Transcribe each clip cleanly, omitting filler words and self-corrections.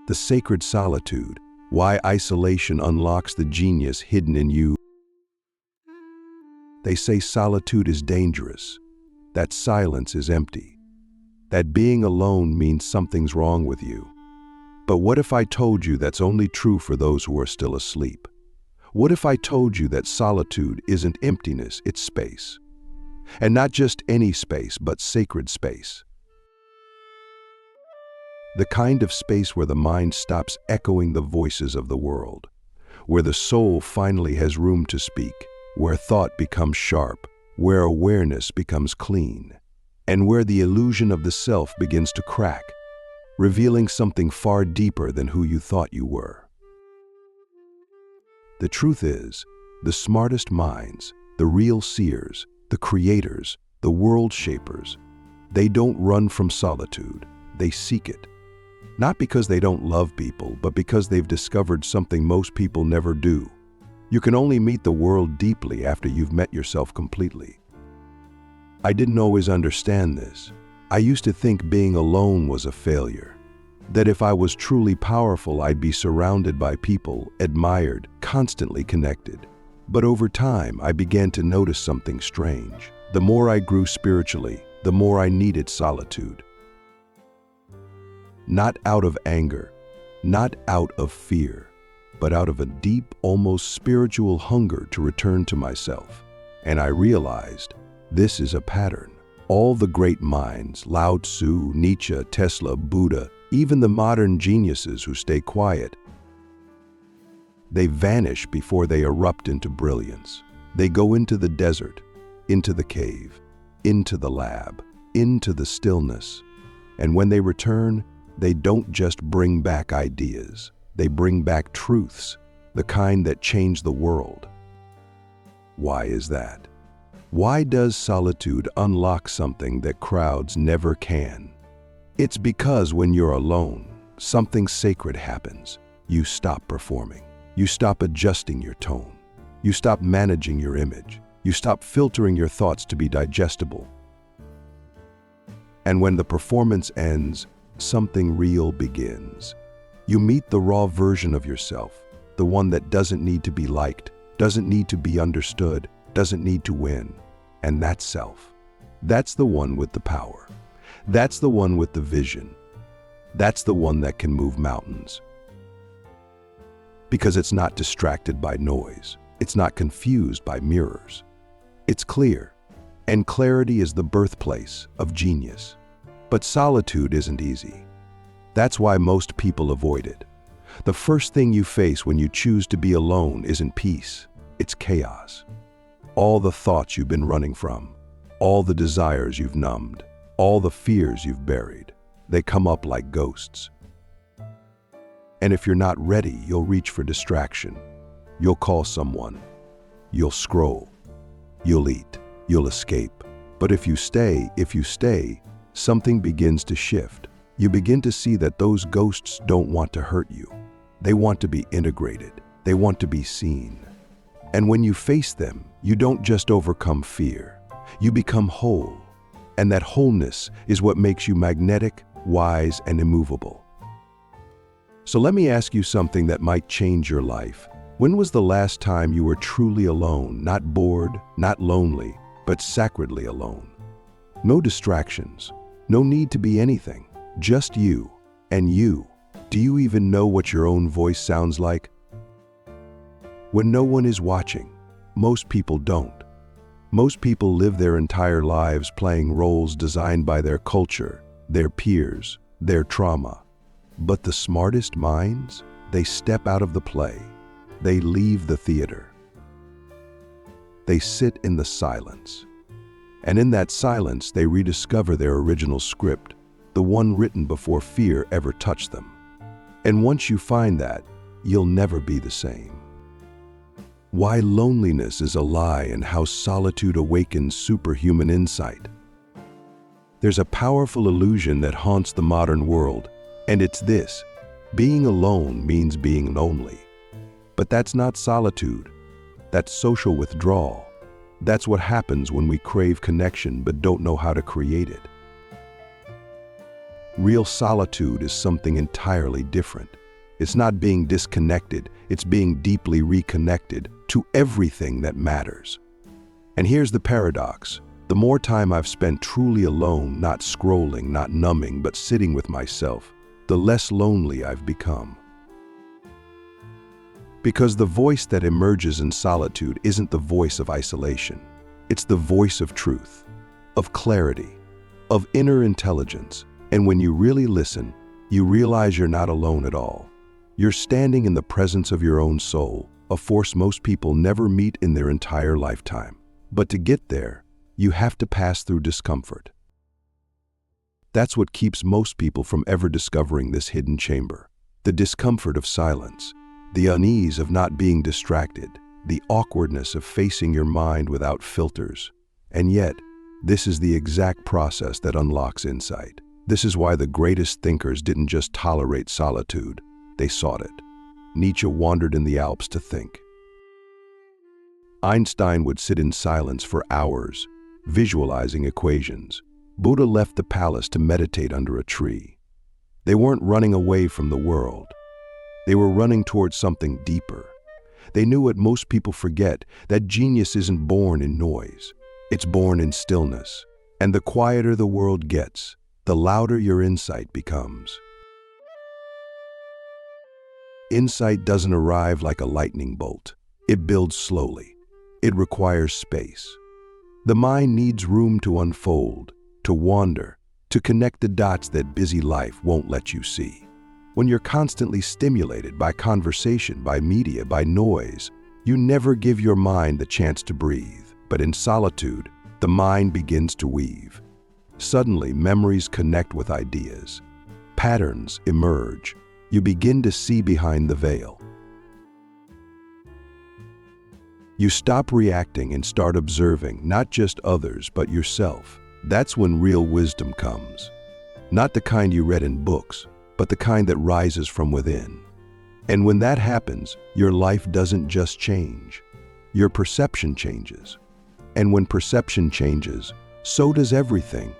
The Sacred Solitude, Why Isolation Unlocks the Genius Hidden in You. They say solitude is dangerous, that silence is empty, that being alone means something's wrong with you. But what if I told you that's only true for those who are still asleep? What if I told you that solitude isn't emptiness, it's space? And not just any space, but sacred space. The kind of space where the mind stops echoing the voices of the world, where the soul finally has room to speak, where thought becomes sharp, where awareness becomes clean, and where the illusion of the self begins to crack, revealing something far deeper than who you thought you were. The truth is, the smartest minds, the real seers, the creators, the world shapers, they don't run from solitude, they seek it. Not because they don't love people, but because they've discovered something most people never do. You can only meet the world deeply after you've met yourself completely. I didn't always understand this. I used to think being alone was a failure. That if I was truly powerful, I'd be surrounded by people, admired, constantly connected. But over time, I began to notice something strange. The more I grew spiritually, the more I needed solitude. Not out of anger, not out of fear, but out of a deep, almost spiritual hunger to return to myself. And I realized this is a pattern. All the great minds, Lao Tzu, Nietzsche, Tesla, Buddha, even the modern geniuses who stay quiet, they vanish before they erupt into brilliance. They go into the desert, into the cave, into the lab, into the stillness. And when they return, they don't just bring back ideas. They bring back truths, the kind that change the world. Why is that? Why does solitude unlock something that crowds never can? It's because when you're alone, something sacred happens. You stop performing. You stop adjusting your tone. You stop managing your image. You stop filtering your thoughts to be digestible. And when the performance ends, something real begins. You meet the raw version of yourself, the one that doesn't need to be liked, doesn't need to be understood, doesn't need to win. And that self, that's the one with the power. That's the one with the vision. That's the one that can move mountains. Because it's not distracted by noise. It's not confused by mirrors. It's clear. And clarity is the birthplace of genius. But solitude isn't easy. That's why most people avoid it. The first thing you face when you choose to be alone isn't peace, it's chaos. All the thoughts you've been running from, all the desires you've numbed, all the fears you've buried, they come up like ghosts. And if you're not ready, you'll reach for distraction. You'll call someone. You'll scroll. You'll eat. You'll escape. But if you stay, something begins to shift. You begin to see that those ghosts don't want to hurt you. They want to be integrated. They want to be seen. And when you face them, you don't just overcome fear. You become whole. And that wholeness is what makes you magnetic, wise, and immovable. So let me ask you something that might change your life. When was the last time you were truly alone, not bored, not lonely, but sacredly alone? No distractions, no need to be anything, just you and you. Do you even know what your own voice sounds like? When no one is watching, most people don't. Most people live their entire lives playing roles designed by their culture, their peers, their trauma. But the smartest minds, they step out of the play. They leave the theater. They sit in the silence. And in that silence, they rediscover their original script, the one written before fear ever touched them. And once you find that, you'll never be the same. Why loneliness is a lie and how solitude awakens superhuman insight. There's a powerful illusion that haunts the modern world, and it's this: being alone means being lonely. But that's not solitude. That's social withdrawal. That's what happens when we crave connection but don't know how to create it. Real solitude is something entirely different. It's not being disconnected, it's being deeply reconnected to everything that matters. And here's the paradox. The more time I've spent truly alone, not scrolling, not numbing, but sitting with myself, the less lonely I've become. Because the voice that emerges in solitude isn't the voice of isolation. It's the voice of truth, of clarity, of inner intelligence. And when you really listen, you realize you're not alone at all. You're standing in the presence of your own soul, a force most people never meet in their entire lifetime. But to get there, you have to pass through discomfort. That's what keeps most people from ever discovering this hidden chamber. The discomfort of silence, the unease of not being distracted, the awkwardness of facing your mind without filters. And yet, this is the exact process that unlocks insight. This is why the greatest thinkers didn't just tolerate solitude, they sought it. Nietzsche wandered in the Alps to think. Einstein would sit in silence for hours, visualizing equations. Buddha left the palace to meditate under a tree. They weren't running away from the world. They were running towards something deeper. They knew what most people forget, that genius isn't born in noise. It's born in stillness. And the quieter the world gets, the louder your insight becomes. Insight doesn't arrive like a lightning bolt. It builds slowly. It requires space. The mind needs room to unfold, to wander, to connect the dots that busy life won't let you see. When you're constantly stimulated by conversation, by media, by noise, you never give your mind the chance to breathe. But in solitude, the mind begins to weave. Suddenly, memories connect with ideas. Patterns emerge. You begin to see behind the veil. You stop reacting and start observing not just others, but yourself. That's when real wisdom comes. Not the kind you read in books, but the kind that rises from within. And when that happens, your life doesn't just change. Your perception changes. And when perception changes, so does everything.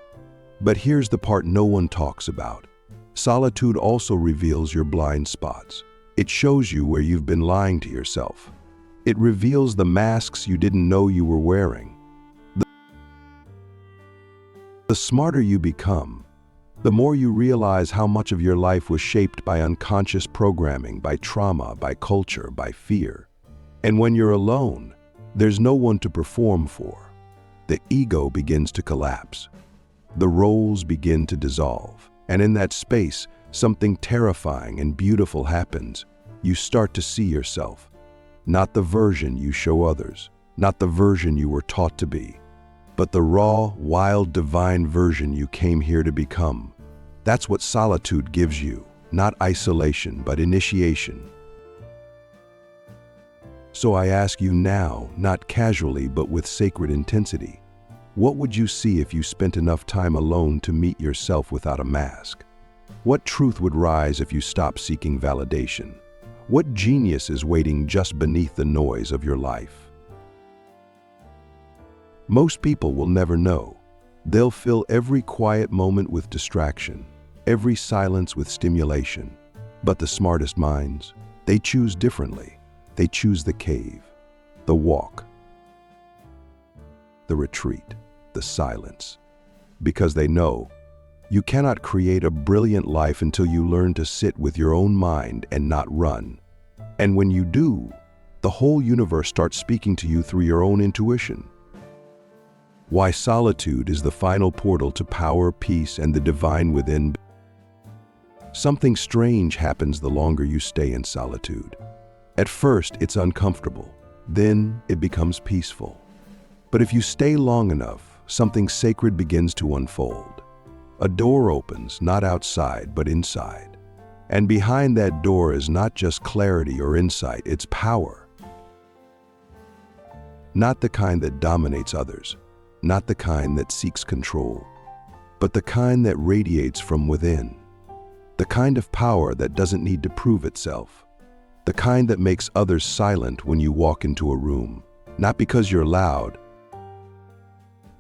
But here's the part no one talks about. Solitude also reveals your blind spots. It shows you where you've been lying to yourself. It reveals the masks you didn't know you were wearing. The smarter you become, the more you realize how much of your life was shaped by unconscious programming, by trauma, by culture, by fear. And when you're alone, there's no one to perform for. The ego begins to collapse. The roles begin to dissolve. And in that space, something terrifying and beautiful happens. You start to see yourself. Not the version you show others, not the version you were taught to be, but the raw, wild, divine version you came here to become. That's what solitude gives you, not isolation, but initiation. So I ask you now, not casually, but with sacred intensity, what would you see if you spent enough time alone to meet yourself without a mask? What truth would rise if you stopped seeking validation? What genius is waiting just beneath the noise of your life? Most people will never know. They'll fill every quiet moment with distraction, every silence with stimulation. But the smartest minds, they choose differently. They choose the cave, the walk, the retreat, the silence. Because they know you cannot create a brilliant life until you learn to sit with your own mind and not run. And when you do, the whole universe starts speaking to you through your own intuition. Why solitude is the final portal to power, peace, and the divine within. Something strange happens the longer you stay in solitude. At first, it's uncomfortable. Then it becomes peaceful. But if you stay long enough, something sacred begins to unfold. A door opens, not outside, but inside. And behind that door is not just clarity or insight, it's power. Not the kind that dominates others, not the kind that seeks control, but the kind that radiates from within. The kind of power that doesn't need to prove itself. The kind that makes others silent when you walk into a room, not because you're loud,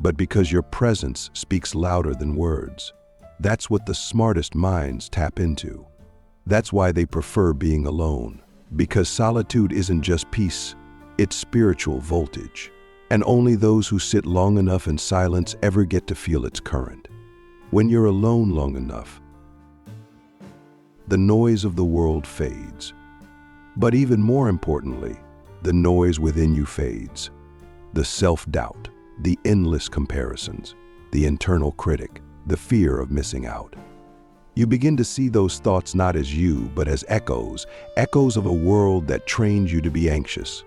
but because your presence speaks louder than words. That's what the smartest minds tap into. That's why they prefer being alone. Because solitude isn't just peace, it's spiritual voltage. And only those who sit long enough in silence ever get to feel its current. When you're alone long enough, the noise of the world fades. But even more importantly, the noise within you fades. The self-doubt, the endless comparisons, the internal critic, the fear of missing out. You begin to see those thoughts not as you, but as echoes of a world that trains you to be anxious.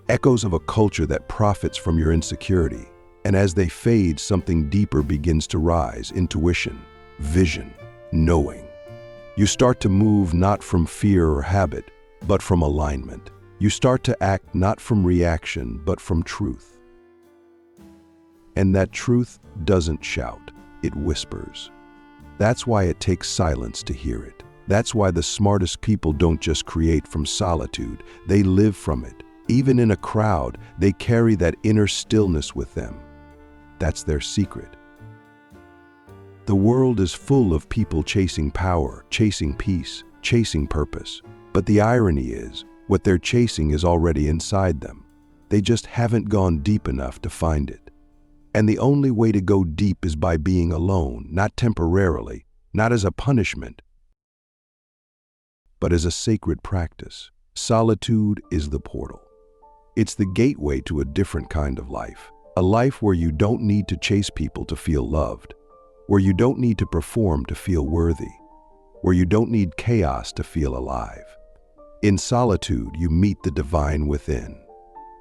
Echoes of a culture that profits from your insecurity. And as they fade, something deeper begins to rise: intuition, vision, knowing. You start to move not from fear or habit, but from alignment. You start to act not from reaction, but from truth. And that truth doesn't shout, it whispers. That's why it takes silence to hear it. That's why the smartest people don't just create from solitude, they live from it. Even in a crowd, they carry that inner stillness with them. That's their secret. The world is full of people chasing power, chasing peace, chasing purpose. But the irony is, what they're chasing is already inside them. They just haven't gone deep enough to find it. And the only way to go deep is by being alone, not temporarily, not as a punishment, but as a sacred practice. Solitude is the portal. It's the gateway to a different kind of life. A life where you don't need to chase people to feel loved, where you don't need to perform to feel worthy, where you don't need chaos to feel alive. In solitude, you meet the divine within.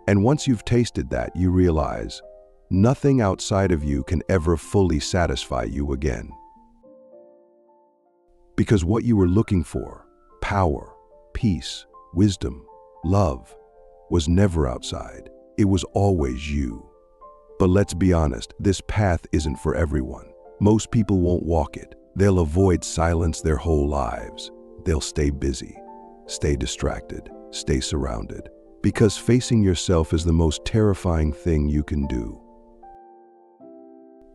And once you've tasted that, you realize nothing outside of you can ever fully satisfy you again. Because what you were looking for, power, peace, wisdom, love, was never outside. It was always you. But let's be honest, this path isn't for everyone. Most people won't walk it. They'll avoid silence their whole lives. They'll stay busy, stay distracted, stay surrounded. Because facing yourself is the most terrifying thing you can do.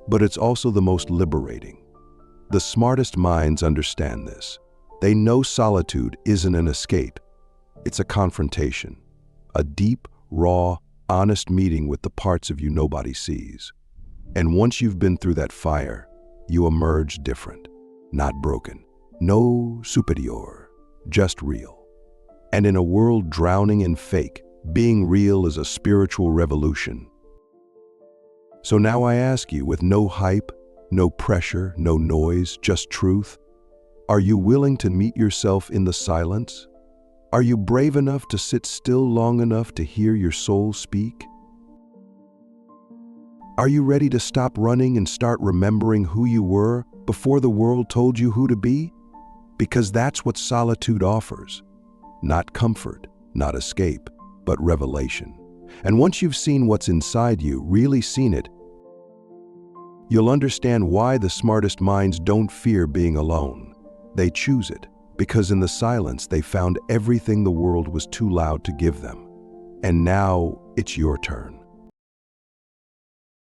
But it's also the most liberating. The smartest minds understand this. They know solitude isn't an escape. It's a confrontation. A deep, raw, honest meeting with the parts of you nobody sees. And once you've been through that fire, you emerge different, not broken. No superior, just real. And in a world drowning in fake, being real is a spiritual revolution. So now I ask you, with no hype, no pressure, no noise, just truth, are you willing to meet yourself in the silence? Are you brave enough to sit still long enough to hear your soul speak? Are you ready to stop running and start remembering who you were before the world told you who to be? Because that's what solitude offers. Not comfort, not escape, but revelation. And once you've seen what's inside you, really seen it, you'll understand why the smartest minds don't fear being alone. They choose it. Because in the silence, they found everything the world was too loud to give them. And now it's your turn.